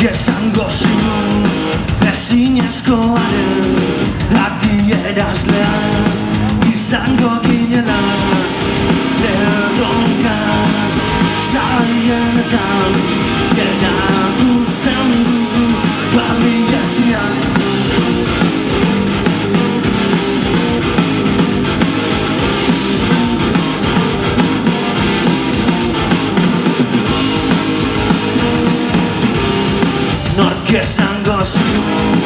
esango zigun ezinezkoa den hati erazlea izango ginela erronka zaienetan erakusten dugu baliazian. Nork esango zigun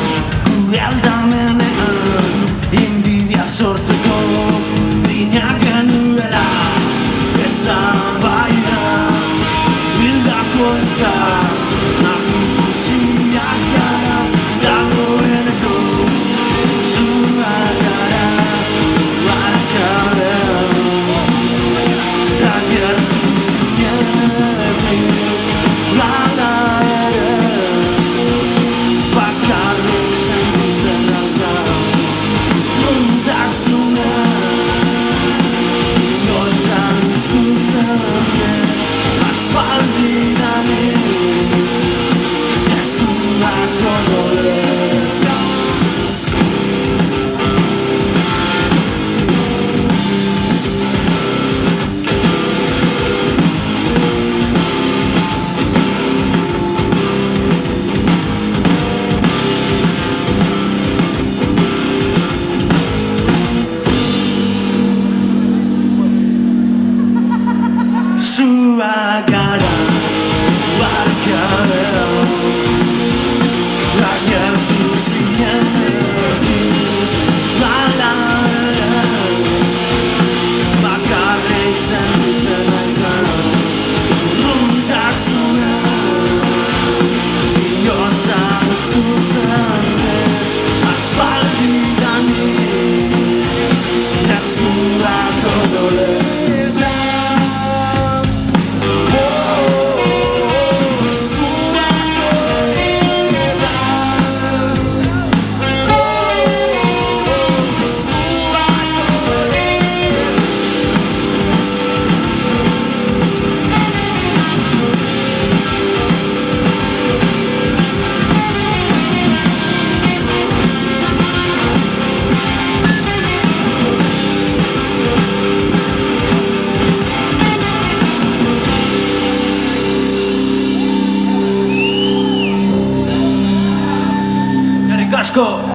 gure aldamenean inbidia sortzeko bina genuela ez da baina hildako eta nagusiak gara dagoeneko zua gara barakadea agertu zinetik lala zua gara barakadea agertu zinetik lala bakarrik sentitzen aitan urruntasuna bihotza ezkutzen aspaldidanik eskuak odoletan. Go!